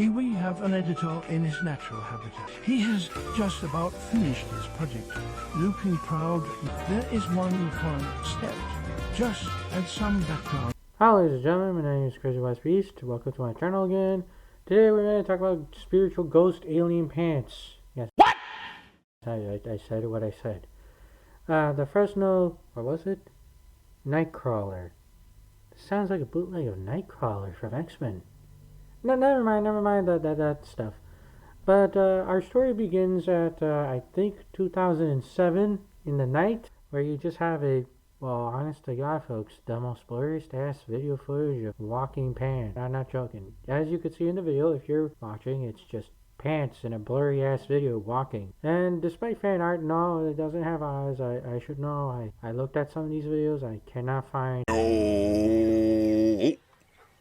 Here we have an editor in his natural habitat. He has just about finished his project. Looking proud, there is one final step. Just add some background. Hi ladies and gentlemen, my name is Crazy wisebeast. Welcome to my channel again. Today we're going to talk about spiritual ghost alien pants. Yes. What? I said what I said. The Fresno, what was it? Nightcrawler. Sounds like a bootleg of Nightcrawler from X-Men. No, never mind that stuff. But our story begins at, I think, 2007 in the night, where you just have a, well, honest to God, folks, the most blurriest ass video footage of walking pants. I'm not joking. As you can see in the video, if you're watching, it's just pants in a blurry ass video walking. And despite fan art, no, it doesn't have eyes. I should know. I looked at some of these videos. I cannot find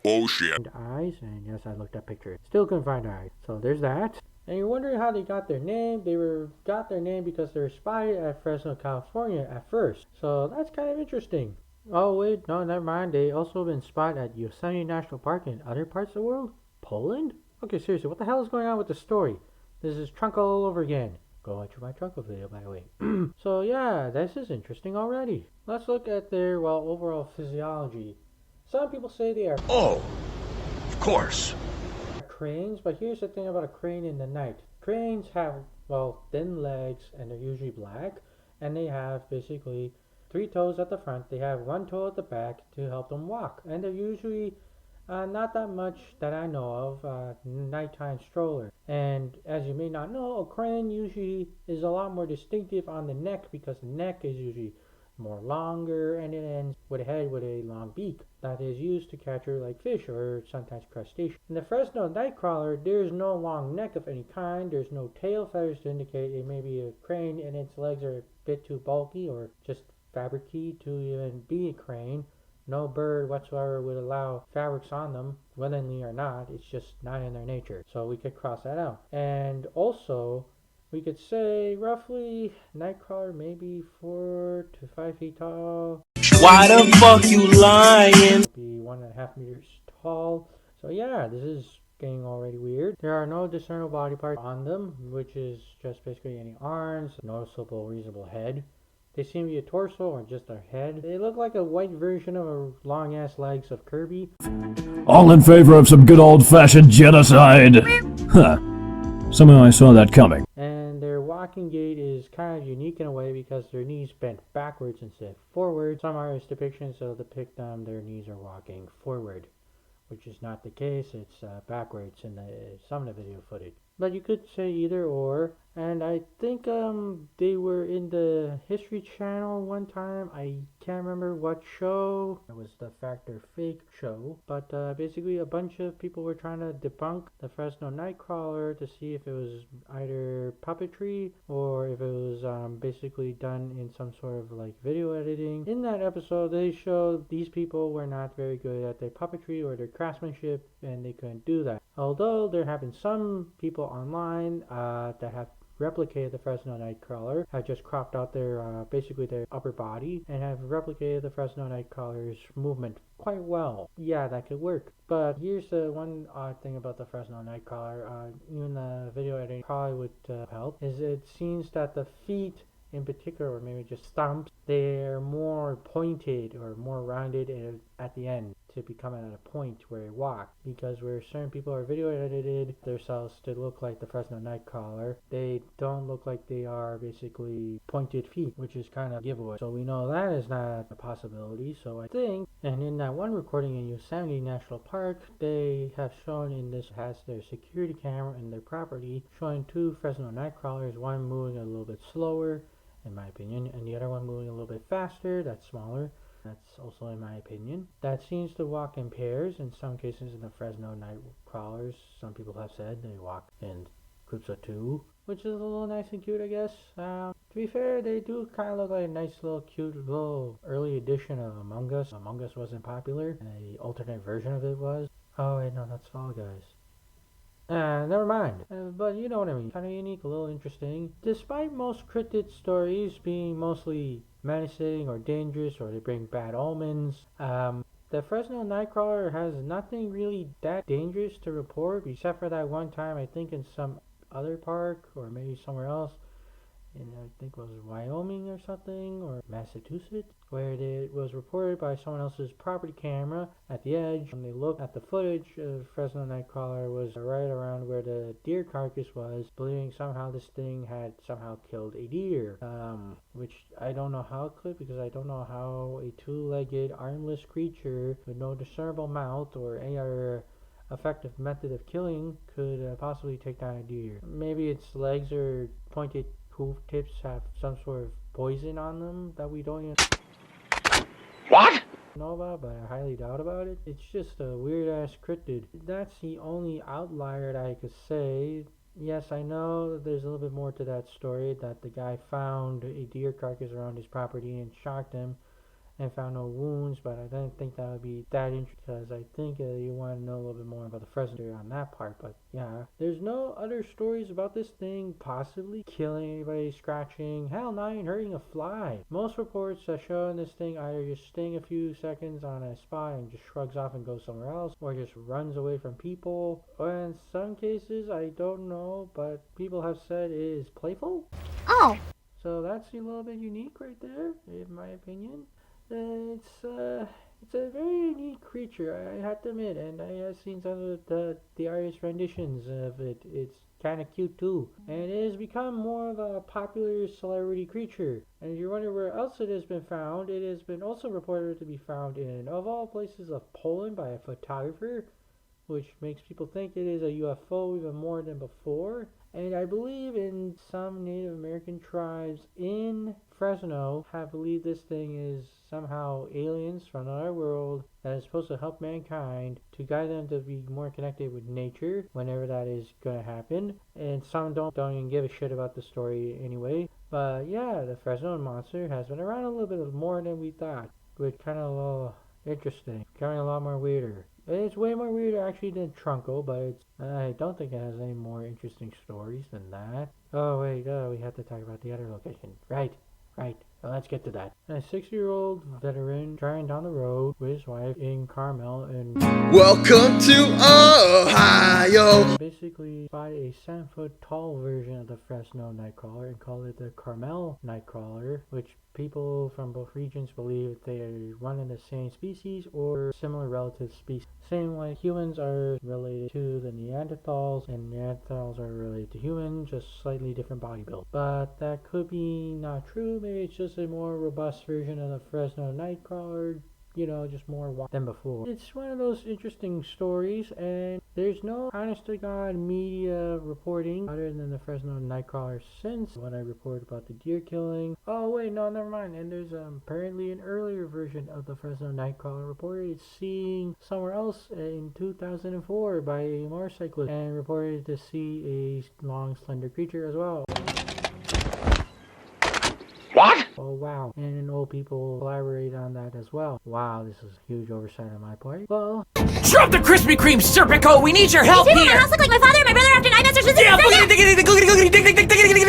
Oh shit. eyes, and yes, I looked at pictures. Still couldn't find eyes. So there's that. And you're wondering how they got their name. They got their name because they were spotted at Fresno, California at first. So that's kind of interesting. Oh wait, no, never mind. They also been spotted at Yosemite National Park in other parts of the world. Poland? Okay, seriously, what the hell is going on with the story? This is Trunko all over again. Go watch my Trunko video, by the way. So yeah, this is interesting already. Let's look at their, well, overall physiology. Some people say they are Of course. cranes, but here's the thing about a crane in the night. Cranes have, well, thin legs, and they're usually black, and they have basically 3 toes at the front. They have 1 toe at the back to help them walk, and they're usually not that much that I know of, nighttime stroller. And as you may not know, a crane usually is a lot more distinctive on the neck because the neck is usually more longer, and it ends with a head with a long beak that is used to capture like fish or sometimes crustaceans. In the Fresno Nightcrawler, there's no long neck of any kind. There's no tail feathers to indicate it may be a crane, and its legs are a bit too bulky or just fabricy to even be a crane. No bird whatsoever would allow fabrics on them, willingly or not. It's just not in their nature. So we could cross that out. And also, we could say roughly Nightcrawler maybe 4 to 5 feet tall. Why the fuck you lying? Be 1.5 meters tall. So yeah, this is getting already weird. There are no discernible body parts on them, which is just basically any arms, noticeable reasonable head. They seem to be a torso or just a head. They look like a white version of a long ass legs of Kirby. All in favor of some good old-fashioned genocide? Huh. Somehow I saw that coming. And their walking gait is kind of unique in a way because their knees bent backwards instead of forward. Some artist depictions will depict them, their knees are walking forward, which is not the case. It's backwards in some of the video footage. But you could say either or. And I think they were in the History Channel one time. I can't remember what show. It was the Fact or Fake show. But basically a bunch of people were trying to debunk the Fresno Nightcrawler to see if it was either puppetry or if it was basically done in some sort of like video editing. In that episode, they showed these people were not very good at their puppetry or their craftsmanship, and they couldn't do that. Although there have been some people online that have replicated the Fresno Nightcrawler, have just cropped out their basically their upper body and have replicated the Fresno Nightcrawler's movement quite well. Yeah, that could work. But here's the one odd thing about the Fresno Nightcrawler, even the video editing probably would help, is it seems that the feet in particular, or maybe just stumps, they're more pointed or more rounded at the end to become at a point where they walk. Because where certain people are video edited themselves to look like the Fresno Nightcrawler, they don't look like they are basically pointed feet, which is kind of a giveaway. So we know that is not a possibility. So I think, and in that one recording in Yosemite National Park, they have shown in this has their security camera in their property showing 2 Fresno Nightcrawlers, one moving a little bit slower in my opinion, and the other one moving a little bit faster, that's smaller. That's also in my opinion. That seems to walk in pairs. In some cases in the Fresno Nightcrawlers, some people have said they walk in groups of 2, which is a little nice and cute, I guess. To be fair, they do kind of look like a nice little cute little early edition of Among Us. Among Us wasn't popular, and the alternate version of it was. Oh wait, no, that's Fall Guys. Never mind. But you know what I mean. Kind of unique, a little interesting. Despite most cryptid stories being mostly menacing or dangerous or they bring bad omens, The Fresno Nightcrawler has nothing really that dangerous to report, except for that one time I think in some other park or maybe somewhere else. And I think it was Wyoming or something, or Massachusetts, where it was reported by someone else's property camera at the edge. When they looked at the footage, Fresno Nightcrawler was right around where the deer carcass was, believing somehow this thing had somehow killed a deer. Which I don't know how it could, because I don't know how a two-legged, armless creature with no discernible mouth or any other effective method of killing could possibly take down a deer. Maybe its legs or pointed hoof tips have some sort of poison on them that we don't even know about, but I highly doubt about it. It's just a weird ass cryptid. That's the only outlier that I could say. Yes, I know there's a little bit more to that story, that the guy found a deer carcass around his property and shocked him and found no wounds, but I didn't think that would be that interesting, because I think you want to know a little bit more about the Fresno on that part. But yeah, there's no other stories about this thing possibly killing anybody, scratching, hell, not even hurting a fly. Most reports are showing this thing either just staying a few seconds on a spot and just shrugs off and goes somewhere else, or just runs away from people, or in some cases, I don't know, but people have said it is playful. Oh. So that's a little bit unique right there, in my opinion. It's a very unique creature, I have to admit, and I have seen some of the artist renditions of it. It's kind of cute too, and it has become more of a popular celebrity creature. And if you're wondering where else it has been found, it has been also reported to be found in, of all places, of Poland by a photographer, which makes people think it is a UFO even more than before. And I believe in some Native American tribes in Fresno have believed this thing is somehow aliens from another world that is supposed to help mankind to guide them to be more connected with nature whenever that is going to happen. And some don't even give a shit about the story anyway. But yeah, the Fresno monster has been around a little bit more than we thought, which kind of a little interesting, becoming a lot more weirder. It's way more weirder actually than Trunco, but I don't think it has any more interesting stories than that. Oh wait, we have to talk about the other location. Right. Well, let's get to that. A 60-year-old veteran driving down the road with his wife in Carmel and welcome to Ohio. Basically buy a 7-foot tall version of the Fresno Nightcrawler and call it the Carmel Nightcrawler, which people from both regions believe they are one and the same species or similar relative species. Same way humans are related to the Neanderthals and Neanderthals are related to humans, just slightly different body build. But that could be not true. Maybe it's just a more robust version of the Fresno Nightcrawler, just more than before. It's one of those interesting stories, and there's no honest to God media reporting other than the Fresno Nightcrawler since when I reported about the deer killing. Oh wait, no, never mind. And there's apparently an earlier version of the Fresno Nightcrawler reported seeing somewhere else in 2004 by a motorcyclist, and reported to see a long, slender creature as well. What? Oh wow, and old people collaborate on that as well. Wow, this is a huge oversight on my part. Well, Drop the Krispy Kreme, Serpico! We need your help You do? My here! house look like my father and my brother after 9 masters was Yeah,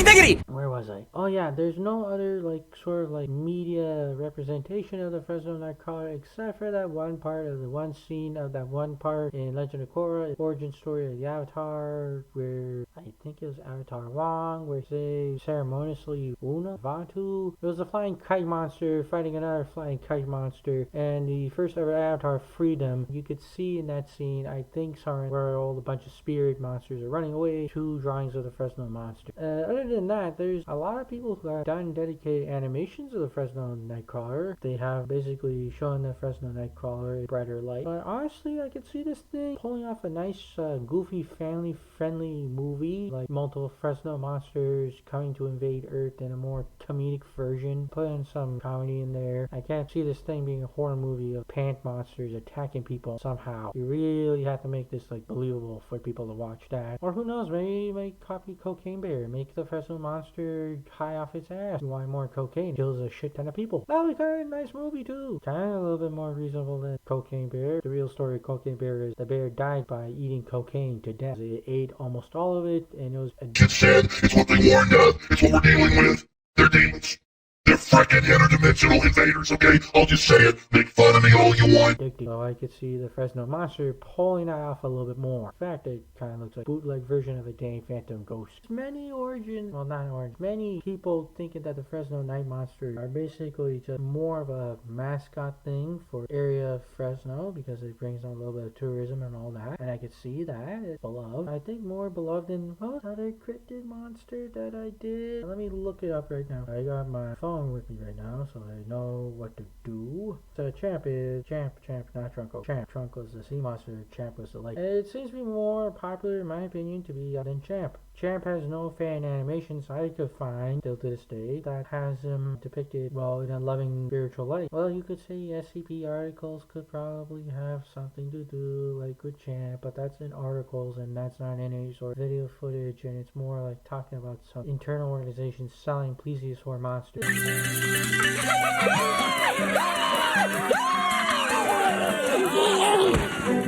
diggity! where was I? Oh yeah, there's no other sort of media representation of the Fresno Nightcrawler except for that one part of the one scene of that one part in Legend of Korra, origin story of the Avatar, where I think it was Avatar Wong, where they ceremoniously Vatu. It was a flying kite monster fighting another flying kite monster, and the first ever Avatar Freedom. You could see in that scene, I think, somewhere where all the bunch of spirit monsters are running away, 2 drawings of the Fresno monster. Other than that, there's a lot of people who have done dedicated animations of the Fresno Nightcrawler. They have basically shown the Fresno Nightcrawler a brighter light. But honestly, I could see this thing pulling off a nice, goofy, family-friendly movie, like multiple Fresno monsters coming to invade Earth in a more comedic version. Put in some comedy in there. I can't see this thing being a horror movie of pant monsters attacking people somehow. You really have to make this believable for people to watch that. Or who knows, maybe make copy Cocaine Bear. Make the Fresno monster high off its ass. You want more cocaine? Kills a shit ton of people. That was kind of a nice movie too. Kind of a little bit more reasonable than Cocaine Bear. The real story of Cocaine Bear is the bear died by eating cocaine to death. It ate almost all of it, and it was It's sad. It's what they warned us. It's what we're dealing with. They're demons. They're freaking interdimensional invaders, okay? I'll just say it. Make fun of me all you want. So I could see the Fresno monster pulling that off a little bit more. In fact, it kind of looks like a bootleg version of a Danny Phantom ghost. Many many people thinking that the Fresno night monster are basically just more of a mascot thing for area of Fresno because it brings on a little bit of tourism and all that. And I could see that it's beloved. I think more beloved than other cryptid monster that I did. Let me look it up right now. I got my phone with me right now, so I know what to do. So Champ, not Trunko. Trunko is the sea monster. Champ was the lake. It seems to be more popular, in my opinion, to be than Champ. Champ has no fan animations I could find till to this day that has him depicted, well, in a loving spiritual light. Well, you could say SCP articles could probably have something to do like with Champ, but that's in articles and that's not any sort of video footage, and it's more like talking about some internal organization selling plesiosaur monsters.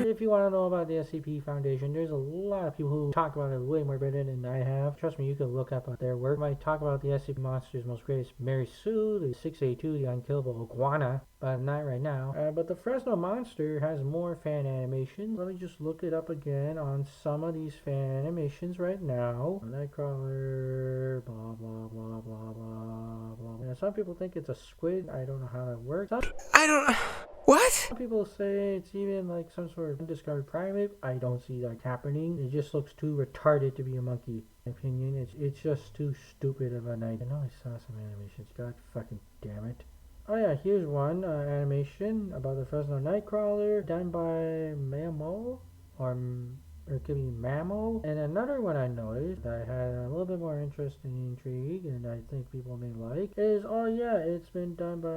If you want to know about the SCP Foundation, there's a lot of people who talk about it way more better than I have. Trust me, you can look up their work. I might talk about the SCP monsters most greatest Mary Sue, the 682, the unkillable iguana, but not right now. But the Fresno monster has more fan animations. Let me just look it up again on some of these fan animations right now. Nightcrawler, blah blah blah blah blah blah. Now, some people think it's a squid. I don't know how that works. What? Some people say it's even like some sort of undiscovered primate. I don't see that happening. It just looks too retarded to be a monkey. In my opinion, it's just too stupid of a night. I know I saw some animations. God fucking damn it. Oh yeah, here's one animation about the Fresno Nightcrawler done by Mamo, or it could be Mamo. And another one I noticed that I had a little bit more interest and intrigue, and I think people may like, is, oh yeah, it's been done by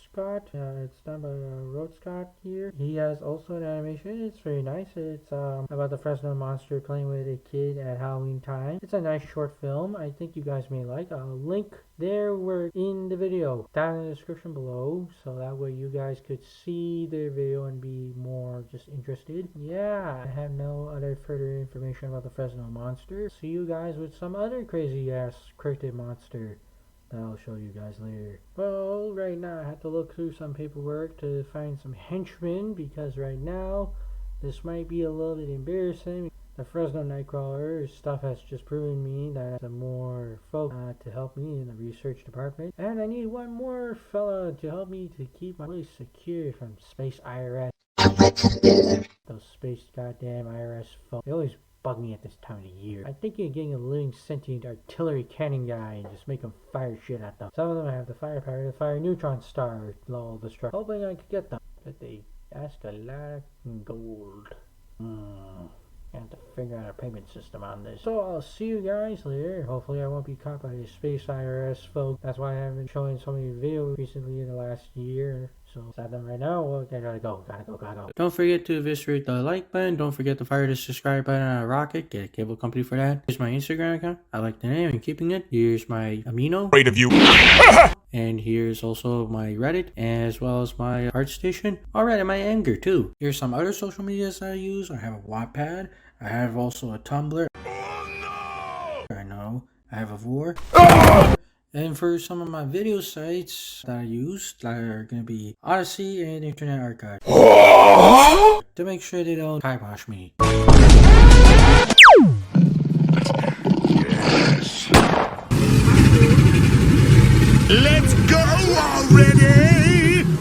Scott. It's done by Scott here. He has also an animation. It's very nice. It's about the Fresno monster playing with a kid at Halloween time. It's a nice short film. I think you guys may like. I'll link there were in the video down in the description below, so that way you guys could see the video and be more just interested. Yeah, I have no other further information about the Fresno monster. See you guys with some other crazy ass cryptid monster that I'll show you guys later. Well, right now I have to look through some paperwork to find some henchmen, because right now this might be a little bit embarrassing. The Fresno Nightcrawler stuff has just proven me that some more folk to help me in the research department, and I need one more fella to help me to keep my place secure from Space IRS. Those space goddamn IRS folk, they always bug me at this time of the year. I'm thinking of getting a living sentient artillery cannon guy and just make them fire shit at them. Some of them have the firepower to fire neutron star lol destruct. Hoping I could get them, but they ask a lot of gold. I have to figure out a payment system on this. So I'll see you guys later. Hopefully I won't be caught by the space IRS folk. That's why I haven't been showing so many videos recently in the last year. So it's not done right now. Well, I gotta go. Don't forget to eviscerate the like button. Don't forget to fire the subscribe button on a rocket. Get a cable company for that. Here's my Instagram account. I like the name and keeping it. Here's my Amino. Great of you. And here's also my Reddit, as well as my ArtStation. Alright, and my Anger too. Here's some other social medias I use. I have a Wattpad. I have also a Tumblr. Oh no! I know. I have a Vor. And for some of my video sites that I use, that are going to be Odyssey and Internet Archive. To make sure they don't kibosh me. Let's go already!